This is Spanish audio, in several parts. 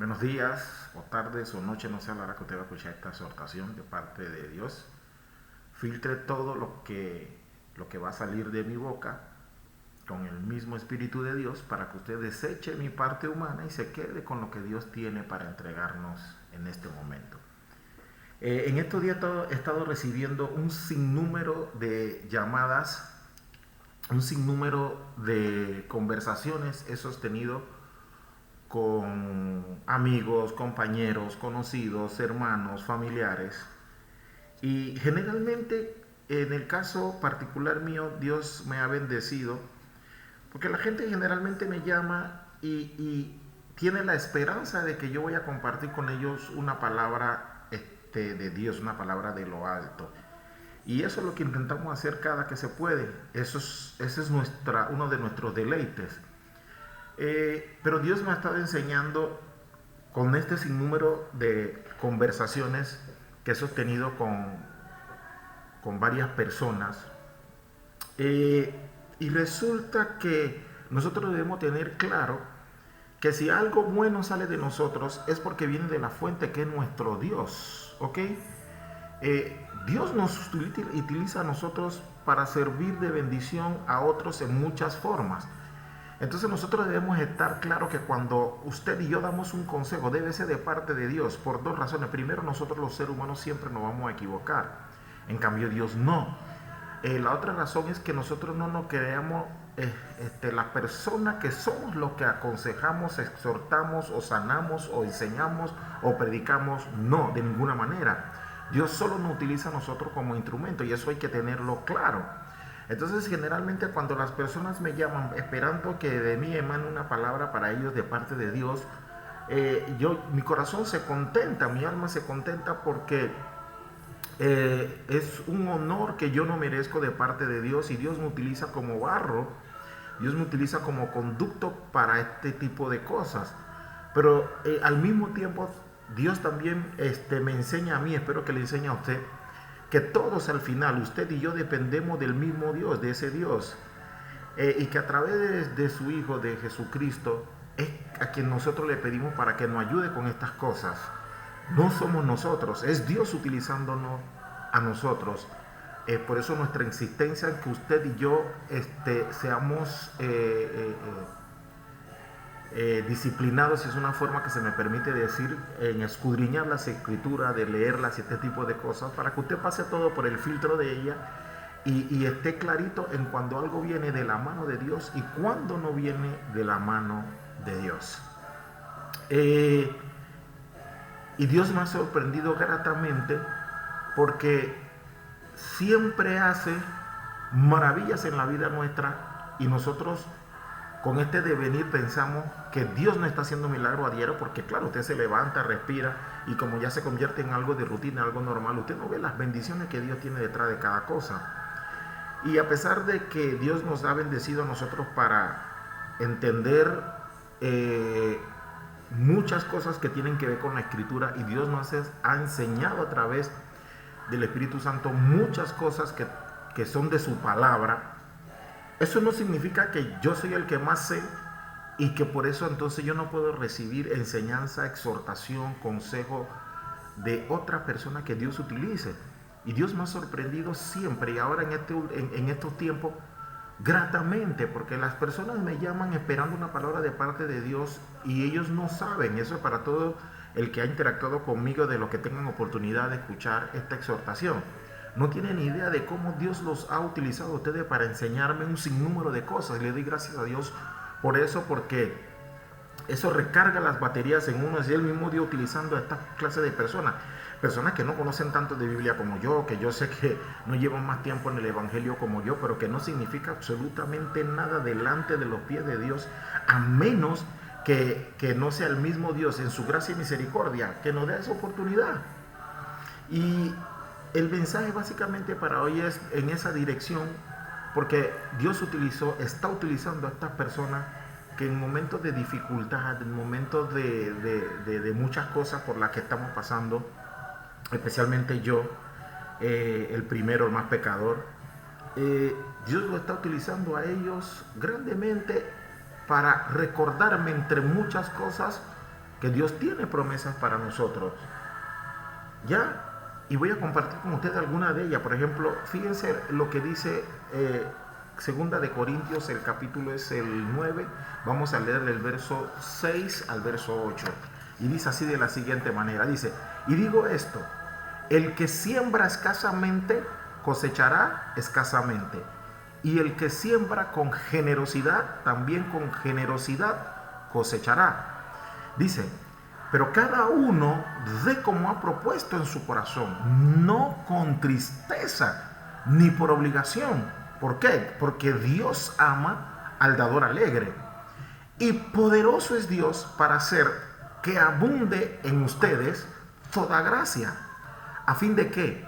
Buenos días, o tardes, o noches, no sé a la hora que usted va a escuchar esta exhortación de parte de Dios. Filtre todo lo que va a salir de mi boca con el mismo Espíritu de Dios para que usted deseche mi parte humana y se quede con lo que Dios tiene para entregarnos en este momento. En estos días he estado recibiendo un sinnúmero de llamadas, un sinnúmero de conversaciones he sostenido con amigos, compañeros, conocidos, hermanos, familiares. Y generalmente, en el caso particular mío, Dios me ha bendecido, porque la gente generalmente me llama y tiene la esperanza de que yo voy a compartir con ellos una palabra de Dios, una palabra de lo alto. Y eso es lo que intentamos hacer cada que se puede. Ese es uno de nuestros deleites. Pero Dios me ha estado enseñando con este sinnúmero de conversaciones que he sostenido con varias personas. Y resulta que nosotros debemos tener claro que si algo bueno sale de nosotros es porque viene de la fuente que es nuestro Dios. ¿Ok? Dios nos utiliza a nosotros para servir de bendición a otros en muchas formas. Entonces nosotros debemos estar claros que cuando usted y yo damos un consejo debe ser de parte de Dios por dos razones. Primero, nosotros los seres humanos siempre nos vamos a equivocar, en cambio Dios no. La otra razón es que nosotros no nos creamos las personas que somos los que aconsejamos, exhortamos o sanamos o enseñamos o predicamos. No, de ninguna manera. Dios solo nos utiliza a nosotros como instrumento y eso hay que tenerlo claro. Entonces generalmente cuando las personas me llaman esperando que de mí emane una palabra para ellos de parte de Dios, mi corazón se contenta, mi alma se contenta porque es un honor que yo no merezco de parte de Dios y Dios me utiliza como barro, Dios me utiliza como conducto para este tipo de cosas. Pero al mismo tiempo Dios también me enseña a mí, espero que le enseñe a usted, que todos al final, usted y yo dependemos del mismo Dios, de ese Dios, y que a través de su Hijo, de Jesucristo, es a quien nosotros le pedimos para que nos ayude con estas cosas. No somos nosotros, es Dios utilizándonos a nosotros. Por eso nuestra insistencia en que usted y yo seamos disciplinados, es una forma que se me permite decir, en escudriñar las escrituras, de leerlas y este tipo de cosas, para que usted pase todo por el filtro de ella y esté clarito en cuando algo viene de la mano de Dios y cuando no viene de la mano de Dios. Y Dios me ha sorprendido gratamente porque siempre hace maravillas en la vida nuestra y nosotros con este devenir pensamos que Dios no está haciendo milagro a diario porque claro, usted se levanta, respira y como ya se convierte en algo de rutina, algo normal, usted no ve las bendiciones que Dios tiene detrás de cada cosa. Y a pesar de que Dios nos ha bendecido a nosotros para entender muchas cosas que tienen que ver con la escritura y Dios nos ha enseñado a través del Espíritu Santo muchas cosas que son de su palabra, eso no significa que yo soy el que más sé y que por eso entonces yo no puedo recibir enseñanza, exhortación, consejo de otra persona que Dios utilice. Y Dios me ha sorprendido siempre y ahora en estos tiempos gratamente, porque las personas me llaman esperando una palabra de parte de Dios y ellos no saben. Eso es para todo el que ha interactuado conmigo, de lo que tengan oportunidad de escuchar esta exhortación. No tienen idea de cómo Dios los ha utilizado a ustedes para enseñarme un sinnúmero de cosas. Le doy gracias a Dios por eso, porque eso recarga las baterías en uno. Es el mismo Dios utilizando a esta clase de personas. Personas que no conocen tanto de Biblia como yo, que yo sé que no llevan más tiempo en el Evangelio como yo, pero que no significa absolutamente nada delante de los pies de Dios, a menos que no sea el mismo Dios en su gracia y misericordia que nos dé esa oportunidad. Y el mensaje básicamente para hoy es en esa dirección, porque Dios está utilizando a estas personas que en momentos de dificultad, en momentos de muchas cosas por las que estamos pasando, especialmente yo, el primero, el más pecador, Dios lo está utilizando a ellos grandemente para recordarme entre muchas cosas que Dios tiene promesas para nosotros. ¿Ya? Y voy a compartir con ustedes alguna de ellas. Por ejemplo, fíjense lo que dice Segunda de Corintios, el capítulo es el 9. Vamos a leer el verso 6 al verso 8. Y dice así de la siguiente manera. Dice, y digo esto, el que siembra escasamente, cosechará escasamente. Y el que siembra con generosidad, también con generosidad cosechará. Dice, pero cada uno dé como ha propuesto en su corazón, no con tristeza ni por obligación. ¿Por qué? Porque Dios ama al dador alegre. Y poderoso es Dios para hacer que abunde en ustedes toda gracia. ¿A fin de qué?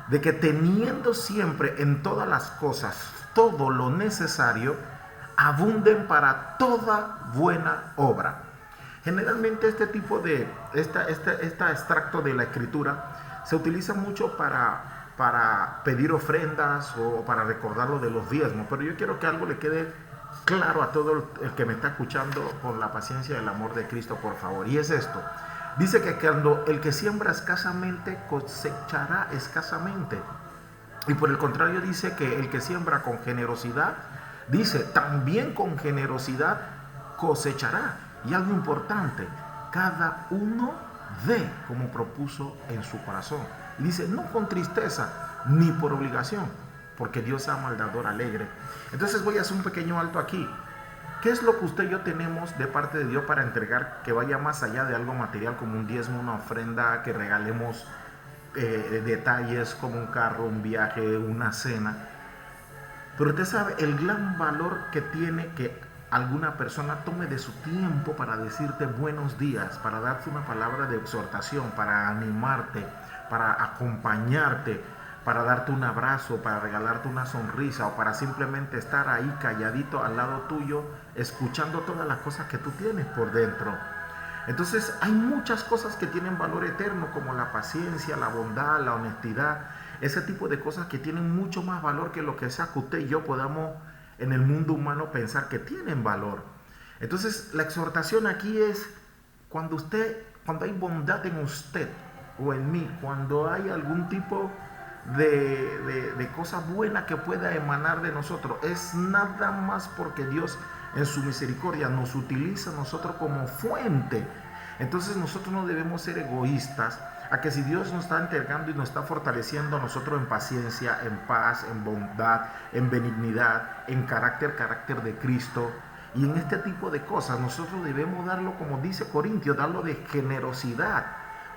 De que teniendo siempre en todas las cosas todo lo necesario, abunden para toda buena obra. Generalmente este tipo de, este extracto de la escritura se utiliza mucho para pedir ofrendas o para recordar lo de los diezmos, pero yo quiero que algo le quede claro a todo el que me está escuchando con la paciencia y el amor de Cristo, por favor, y es esto. Dice que cuando el que siembra escasamente cosechará escasamente, y por el contrario dice que el que siembra con generosidad, dice también con generosidad cosechará. Y algo importante, cada uno dé como propuso en su corazón. Y dice, no con tristeza ni por obligación, porque Dios ama al dador alegre. Entonces voy a hacer un pequeño alto aquí. ¿Qué es lo que usted y yo tenemos de parte de Dios para entregar que vaya más allá de algo material como un diezmo, una ofrenda, que regalemos detalles como un carro, un viaje, una cena? Pero usted sabe el gran valor que tiene que alguna persona tome de su tiempo para decirte buenos días, para darte una palabra de exhortación, para animarte, para acompañarte, para darte un abrazo, para regalarte una sonrisa o para simplemente estar ahí calladito al lado tuyo, escuchando todas las cosas que tú tienes por dentro. Entonces hay muchas cosas que tienen valor eterno, como la paciencia, la bondad, la honestidad, ese tipo de cosas que tienen mucho más valor que lo que sea que usted y yo podamos en el mundo humano pensar que tienen valor. Entonces la exhortación aquí es cuando hay bondad en usted o en mí, cuando hay algún tipo de cosa buena que pueda emanar de nosotros, es nada más porque Dios en su misericordia nos utiliza a nosotros como fuente. Entonces nosotros no debemos ser egoístas a que si Dios nos está entregando y nos está fortaleciendo a nosotros en paciencia, en paz, en bondad, en benignidad, en carácter de Cristo, y en este tipo de cosas nosotros debemos darlo, como dice Corintios, darlo de generosidad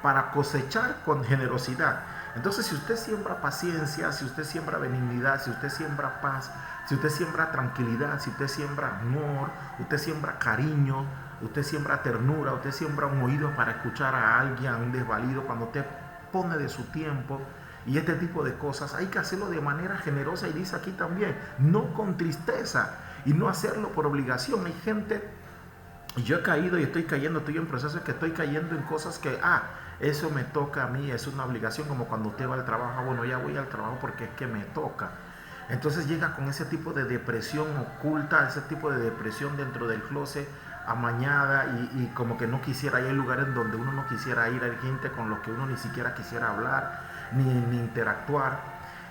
para cosechar con generosidad. Entonces, si usted siembra paciencia, si usted siembra benignidad, si usted siembra paz, si usted siembra tranquilidad, si usted siembra amor, usted siembra cariño, usted siembra ternura, usted siembra un oído para escuchar a alguien, a un desvalido, cuando usted pone de su tiempo y este tipo de cosas, hay que hacerlo de manera generosa, y dice aquí también, no con tristeza y no hacerlo por obligación. Hay gente, y yo he caído y estoy cayendo, estoy en proceso que estoy cayendo en cosas que, eso me toca a mí, es una obligación, como cuando usted va al trabajo, bueno, ya voy al trabajo porque es que me toca. Entonces llega con ese tipo de depresión oculta, ese tipo de depresión dentro del closet, amañada, y como que no quisiera ir. Hay lugares donde uno no quisiera ir, hay gente con los que uno ni siquiera quisiera hablar, ni interactuar.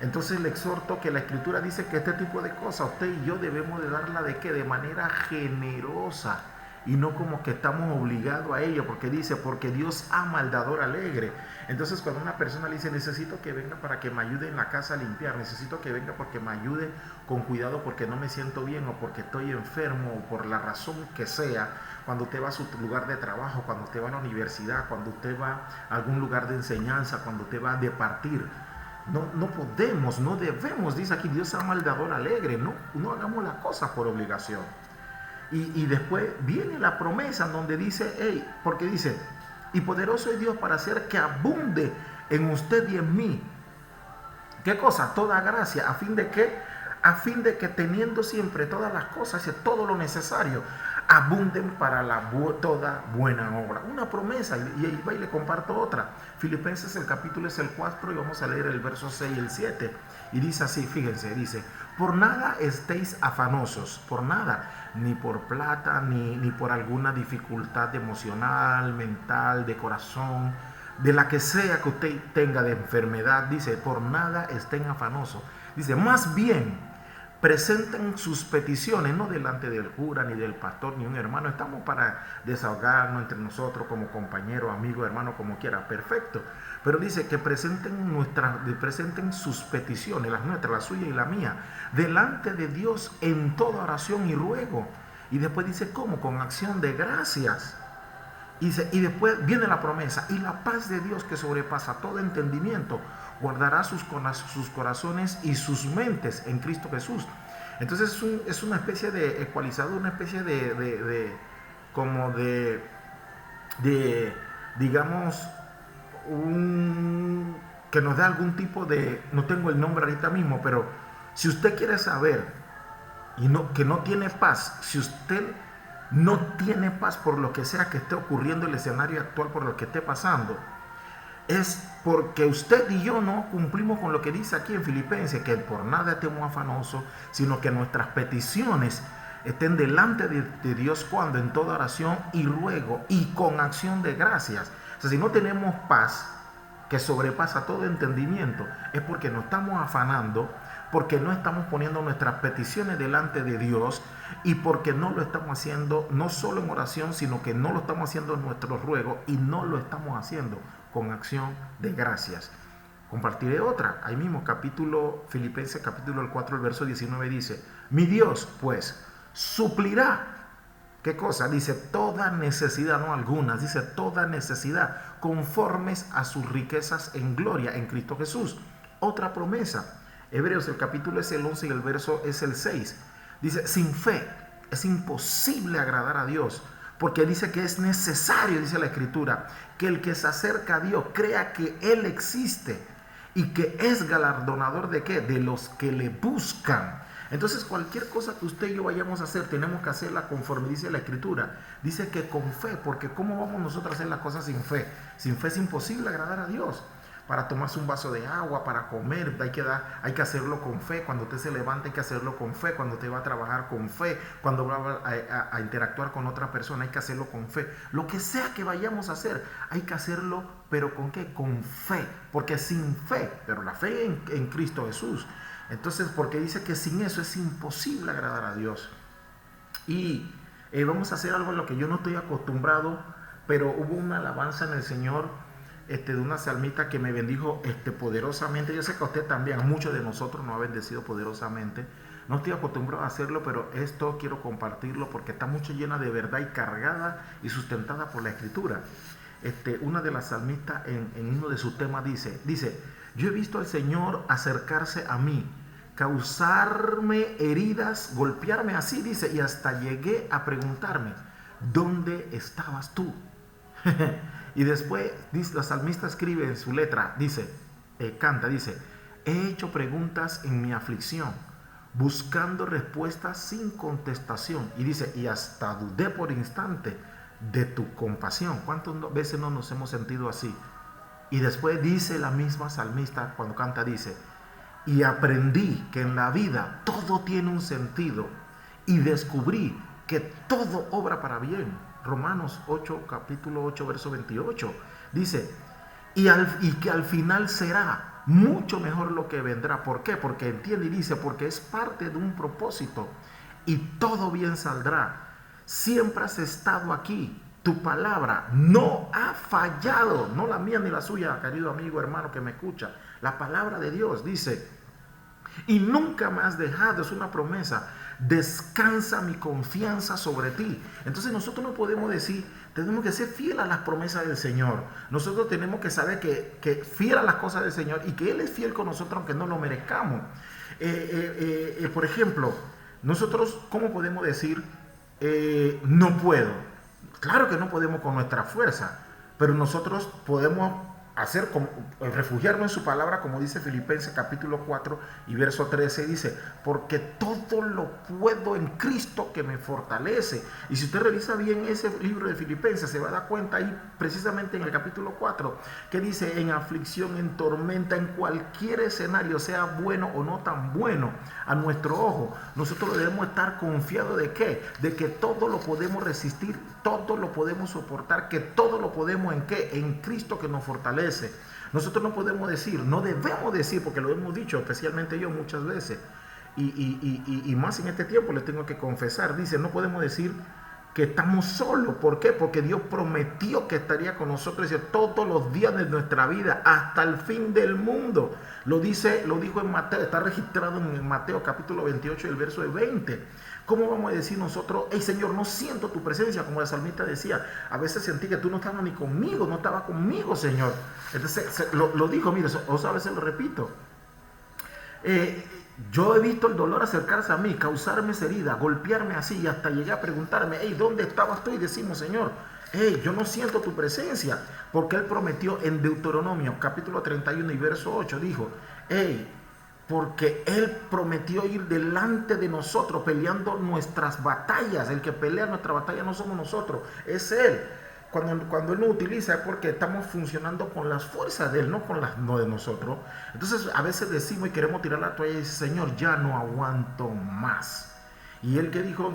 Entonces le exhorto que la escritura dice que este tipo de cosas usted y yo debemos de darla de manera generosa, y no como que estamos obligados a ello, porque dice, porque Dios ama al dador alegre. Entonces cuando una persona le dice, necesito que venga para que me ayude en la casa a limpiar, necesito que venga porque me ayude con cuidado porque no me siento bien, o porque estoy enfermo, o por la razón que sea, cuando usted va a su lugar de trabajo, cuando usted va a la universidad, cuando usted va a algún lugar de enseñanza, cuando usted va a departir, no podemos, no debemos, dice aquí, Dios ama al dador alegre, no hagamos las cosas por obligación. Y después viene la promesa donde dice, porque dice, y poderoso es Dios para hacer que abunde en usted y en mí. ¿Qué cosa? Toda gracia, a fin de que teniendo siempre todas las cosas y todo lo necesario, abunden para toda buena obra. Una promesa, y ahí va y le comparto otra. Filipenses el capítulo es el 4 y vamos a leer el verso 6 y el 7. Y dice así, fíjense, dice, por nada estéis afanosos, por nada, ni por plata, ni por alguna dificultad emocional, mental, de corazón, de la que sea que usted tenga de enfermedad. Dice, por nada estén afanosos. Dice, más bien, presenten sus peticiones, no delante del cura, ni del pastor, ni un hermano. Estamos para desahogarnos entre nosotros como compañero, amigo, hermano, como quiera, perfecto. Pero dice que presenten sus peticiones, las nuestras, la suya y la mía, delante de Dios en toda oración y ruego. Y después dice, ¿cómo? Con acción de gracias. Y después viene la promesa, y la paz de Dios que sobrepasa todo entendimiento, guardará sus corazones y sus mentes en Cristo Jesús. Entonces es una especie de ecualizador, una especie digamos, que nos da algún tipo de, no tengo el nombre ahorita mismo, pero si usted quiere saber que no tiene paz, si usted no tiene paz por lo que sea que esté ocurriendo en el escenario actual, por lo que esté pasando, es porque usted y yo no cumplimos con lo que dice aquí en Filipenses, que por nada estemos afanosos, sino que nuestras peticiones estén delante de Dios cuando en toda oración y ruego y con acción de gracias. O sea, si no tenemos paz que sobrepasa todo entendimiento, es porque nos estamos afanando, porque no estamos poniendo nuestras peticiones delante de Dios y porque no lo estamos haciendo no solo en oración, sino que no lo estamos haciendo en nuestro ruego y no lo estamos haciendo con acción de gracias. Compartiré otra, ahí mismo Filipenses capítulo 4, el verso 19 dice, mi Dios pues suplirá, ¿qué cosa? Dice toda necesidad, no algunas, dice toda necesidad, conformes a sus riquezas en gloria en Cristo Jesús. Otra promesa, Hebreos el capítulo es el 11 y el verso es el 6. Dice, sin fe es imposible agradar a Dios, porque dice que es necesario, dice la Escritura, que el que se acerca a Dios crea que Él existe y que es galardonador ¿de qué? De los que le buscan. Entonces cualquier cosa que usted y yo vayamos a hacer, tenemos que hacerla conforme dice la Escritura. Dice que con fe, porque ¿cómo vamos nosotros a hacer las cosas sin fe? Sin fe es imposible agradar a Dios. Para tomarse un vaso de agua, para comer, hay que hacerlo con fe. Cuando usted se levanta hay que hacerlo con fe. Cuando usted va a trabajar con fe, cuando va a interactuar con otra persona hay que hacerlo con fe. Lo que sea que vayamos a hacer, hay que hacerlo, pero ¿con qué? Con fe. Porque sin fe, pero la fe en Cristo Jesús. Entonces, porque dice que sin eso es imposible agradar a Dios. Y vamos a hacer algo en lo que yo no estoy acostumbrado, pero hubo una alabanza en el Señor de una salmista que me bendijo poderosamente. Yo sé que a usted también, a muchos de nosotros nos ha bendecido poderosamente. No estoy acostumbrado a hacerlo, pero esto quiero compartirlo porque está mucho llena de verdad y cargada y sustentada por la Escritura. Una de las salmistas en uno de sus temas dice, yo he visto al Señor acercarse a mí, causarme heridas, golpearme así, dice, y hasta llegué a preguntarme, ¿dónde estabas tú? Y después la salmista escribe en su letra, canta, he hecho preguntas en mi aflicción, buscando respuestas sin contestación. Y dice, y hasta dudé por instante de tu compasión. ¿Cuántas veces no nos hemos sentido así? Y después dice la misma salmista cuando canta, dice, y aprendí que en la vida todo tiene un sentido y descubrí que todo obra para bien. Romanos 8, capítulo 8, verso 28, dice, y que al final será mucho mejor lo que vendrá. ¿Por qué? Porque entiende y dice, porque es parte de un propósito y todo bien saldrá. Siempre has estado aquí, tu palabra no ha fallado, no la mía ni la suya, querido amigo, hermano que me escucha. La palabra de Dios dice, y nunca me has dejado, es una promesa. Descansa mi confianza sobre ti. Entonces nosotros no podemos decir, tenemos que ser fiel a las promesas del Señor. Nosotros tenemos que saber que fiel a las cosas del Señor y que Él es fiel con nosotros aunque no lo merezcamos. Por ejemplo, nosotros, ¿cómo podemos decir no puedo? Claro que no podemos con nuestra fuerza, pero nosotros podemos hacer como refugiarme en su palabra, como dice Filipenses capítulo 4 y verso 13, dice, porque todo lo puedo en Cristo que me fortalece. Y si usted revisa bien ese libro de Filipenses, se va a dar cuenta ahí precisamente en el capítulo 4, que dice, en aflicción, en tormenta, en cualquier escenario, sea bueno o no tan bueno a nuestro ojo, nosotros debemos estar confiados de ¿qué? De que todo lo podemos resistir, todo lo podemos soportar, que todo lo podemos ¿en qué? En Cristo que nos fortalece. Nosotros no podemos decir, no debemos decir, porque lo hemos dicho, especialmente yo muchas veces, y más en este tiempo les tengo que confesar, dice, no podemos decir que estamos solos. ¿Por qué? Porque Dios prometió que estaría con nosotros, dice, todos los días de nuestra vida, hasta el fin del mundo. Lo dijo en Mateo, está registrado en Mateo capítulo 28, el verso de 20. ¿Cómo vamos a decir nosotros, hey Señor, no siento tu presencia? Como el salmista decía, a veces sentí que tú no estabas ni conmigo, no estabas conmigo, Señor. Entonces lo dijo, mire, a veces lo repito. Yo he visto el dolor acercarse a mí, causarme esa herida, golpearme así, y hasta llegué a preguntarme, hey, ¿dónde estabas tú? Y decimos, Señor, hey, yo no siento tu presencia, porque Él prometió en Deuteronomio capítulo 31 y verso 8, dijo, hey, porque Él prometió ir delante de nosotros peleando nuestras batallas. El que pelea nuestra batalla no somos nosotros, es Él. Cuando Él nos utiliza es porque estamos funcionando con las fuerzas de Él, no de nosotros. Entonces a veces decimos y queremos tirar la toalla y dice, Señor, ya no aguanto más. Y Él que dijo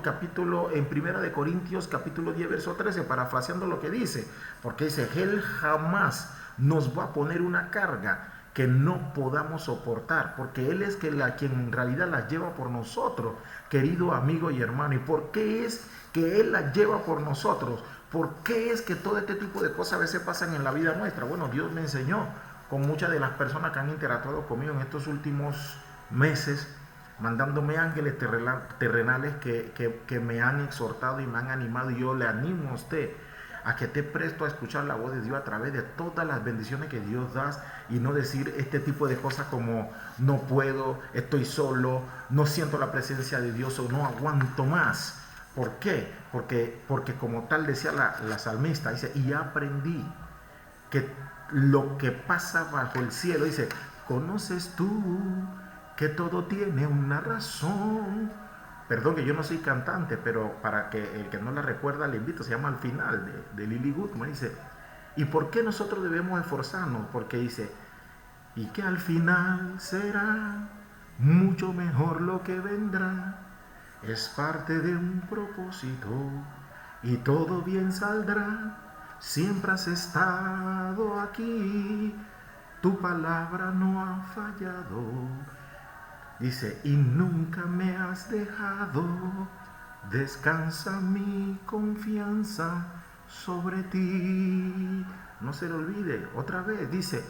en Primera de Corintios capítulo 10 verso 13, parafraseando lo que dice, porque dice, Él jamás nos va a poner una carga que no podamos soportar, porque Él es quien en realidad la lleva por nosotros, querido amigo y hermano. ¿Y por qué es que Él la lleva por nosotros? ¿Por qué es que todo este tipo de cosas a veces pasan en la vida nuestra? Bueno, Dios me enseñó con muchas de las personas que han interactuado conmigo en estos últimos meses, mandándome ángeles terrenales que me han exhortado y me han animado, y yo le animo a usted a que esté presto a escuchar la voz de Dios a través de todas las bendiciones que Dios da, y no decir este tipo de cosas como no puedo, estoy solo, no siento la presencia de Dios o no aguanto más. ¿Por qué? Porque como tal decía la salmista, dice, y aprendí que lo que pasa bajo el cielo, dice, conoces tú que todo tiene una razón. Perdón que yo no soy cantante, pero para que el que no la recuerda le invito, se llama Al Final de Lily Goodman, dice, ¿y por qué nosotros debemos esforzarnos? Porque dice, y que al final será mucho mejor lo que vendrá, es parte de un propósito y todo bien saldrá, siempre has estado aquí, tu palabra no ha fallado. Dice, y nunca me has dejado, descansa mi confianza sobre ti. No se le olvide, otra vez, dice,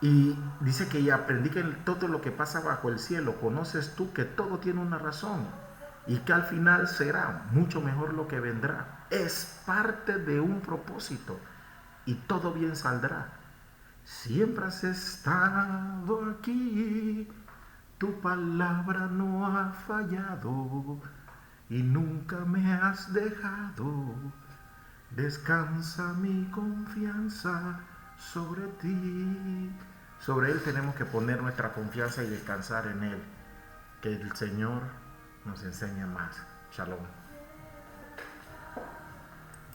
y dice que ya aprendí que todo lo que pasa bajo el cielo, conoces tú que todo tiene una razón, y que al final será mucho mejor lo que vendrá. Es parte de un propósito, y todo bien saldrá. Siempre has estado aquí, tu palabra no ha fallado y nunca me has dejado. Descansa mi confianza sobre ti. Sobre Él tenemos que poner nuestra confianza y descansar en Él. Que el Señor nos enseñe más. Shalom.